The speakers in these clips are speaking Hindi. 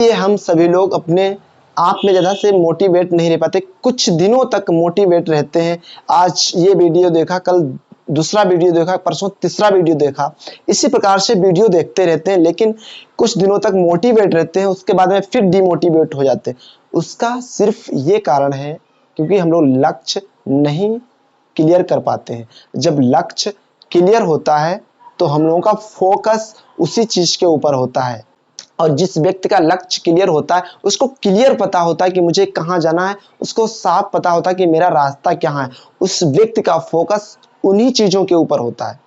ये हम सभी लोग अपने आप में ज़्यादा से मोटिवेट नहीं रह पाते, कुछ दिनों तक मोटिवेट रहते हैं। आज ये वीडियो देखा, कल दूसरा वीडियो देखा, परसों तीसरा वीडियो देखा, इसी प्रकार से वीडियो देखते रहते हैं, लेकिन कुछ दिनों तक मोटिवेट रहते हैं, उसके बाद में फिर डिमोटिवेट हो जाते हैं। उसका सिर्फ ये कारण है क्योंकि हम लोग लक्ष्य नहीं क्लियर कर पाते हैं। जब लक्ष्य क्लियर होता है तो हम लोगों का फोकस उसी चीज़ के ऊपर होता है, और जिस व्यक्ति का लक्ष्य क्लियर होता है उसको क्लियर पता होता है कि मुझे कहाँ जाना है, उसको साफ पता होता है कि मेरा रास्ता क्या है। उस व्यक्ति का फोकस उन्हीं चीज़ों के ऊपर होता है।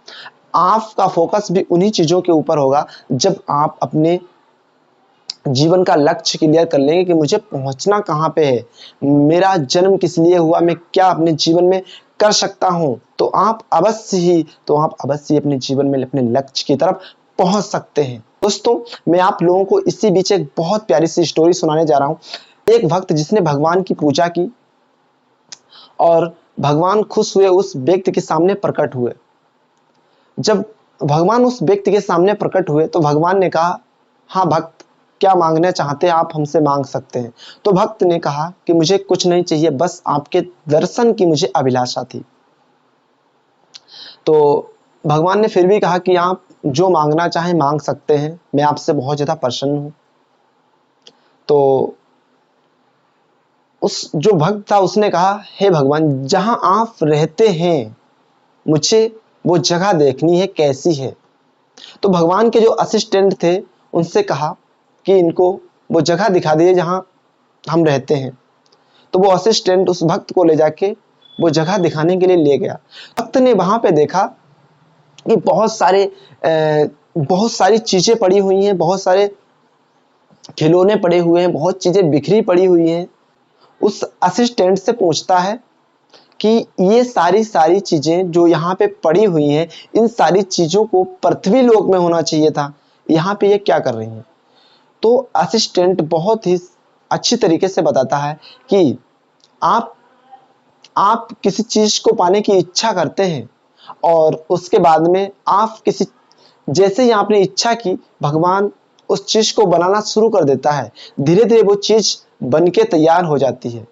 आपका फोकस भी उन्हीं चीज़ों के ऊपर होगा जब आप अपने जीवन का लक्ष्य क्लियर कर लेंगे कि मुझे पहुंचना कहाँ पे है, मेरा जन्म किस लिए हुआ, मैं क्या अपने जीवन में कर सकता हूं, तो आप अवश्य ही अपने जीवन में अपने लक्ष्य की तरफ पहुंच सकते हैं। दोस्तों, मैं आप लोगों को इसी बीच एक बहुत प्यारी सी स्टोरी सुनाने जा रहा हूं। एक भक्त जिसने भगवान की पूजा की और भगवान खुश हुए, उस व्यक्ति के सामने प्रकट हुए। जब भगवान उस व्यक्ति के सामने प्रकट हुए तो भगवान ने कहा, हाँ भक्त, क्या मांगना चाहते हैं आप हमसे मांग सकते हैं। तो भक्त ने कहा कि मुझे कुछ नहीं चाहिए, बस आपके दर्शन की मुझे अभिलाषा थी। तो भगवान ने फिर भी कहा कि आप जो मांगना चाहें मांग सकते हैं, मैं आपसे बहुत ज़्यादा प्रसन्न हूँ। तो उस जो भक्त था उसने कहा, हे भगवान, जहाँ आप रहते हैं मुझे वो जगह देखनी है, कैसी है। तो भगवान के जो असिस्टेंट थे उनसे कहा कि इनको वो जगह दिखा दीजिए जहाँ हम रहते हैं। तो वो असिस्टेंट उस भक्त को ले जाके वो जगह दिखाने के लिए ले गया। भक्त ने वहां पे देखा कि बहुत सारी चीजें पड़ी हुई हैं, बहुत सारे खिलौने पड़े हुए हैं, बहुत चीजें बिखरी पड़ी हुई हैं। उस असिस्टेंट से पूछता है कि ये सारी चीजें जो यहाँ पे पड़ी हुई हैं, इन सारी चीजों को पृथ्वी लोक में होना चाहिए था, यहाँ पे ये क्या कर रही हैं। तो असिस्टेंट बहुत ही अच्छी तरीके से बताता है कि आप किसी चीज को पाने की इच्छा करते हैं और उसके बाद में आप किसी जैसे ही आपने इच्छा की, भगवान उस चीज को बनाना शुरू कर देता है। धीरे धीरे वो चीज बन के तैयार हो जाती है,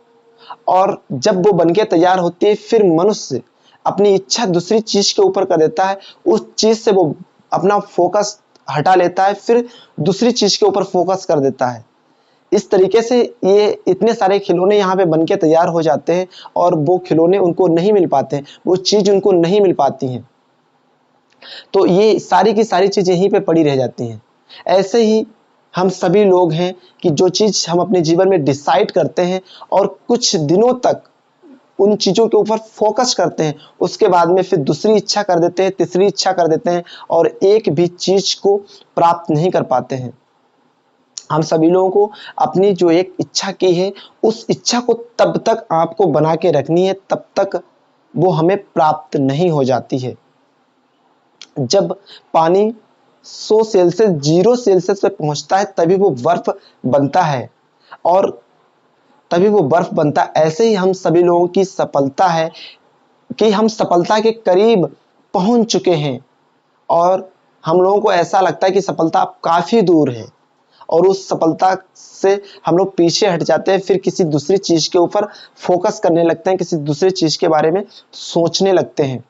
और जब वो बनके तैयार होती है फिर मनुष्य अपनी इच्छा दूसरी चीज के ऊपर कर देता है, उस चीज से वो अपना फोकस हटा लेता है, फिर दूसरी चीज के ऊपर फोकस कर देता है। इस तरीके से ये इतने सारे खिलौने यहाँ पे बनके तैयार हो जाते हैं और वो खिलौने उनको नहीं मिल पाते हैं, वो चीज उनको नहीं मिल पाती हैं। तो ये सारी की सारी चीजें यहीं पे पड़ी रह जाती हैं। ऐसे ही हम सभी लोग हैं कि जो चीज हम अपने जीवन में डिसाइड करते हैं और कुछ दिनों तक उन चीजों के ऊपर फोकस करते हैं, उसके बाद में फिर दूसरी इच्छा कर देते हैं, तीसरी इच्छा कर देते हैं, और एक भी चीज को प्राप्त नहीं कर पाते हैं। हम सभी लोगों को अपनी जो एक इच्छा की है, उस इच्छा को तब तक आपको बना के रखनी है, तब तक वो हमें प्राप्त नहीं हो जाती है। जब पानी 100 सेल्सियस 0 सेल्सियस पे पहुंचता है तभी वो बर्फ बनता है, और तभी वो बर्फ बनता है। ऐसे ही हम सभी लोगों की सफलता है कि हम सफलता के करीब पहुंच चुके हैं, और हम लोगों को ऐसा लगता है कि सफलता काफी दूर है, और उस सफलता से हम लोग पीछे हट जाते हैं, फिर किसी दूसरी चीज के ऊपर फोकस करने लगते हैं, किसी दूसरी चीज के बारे में सोचने लगते हैं।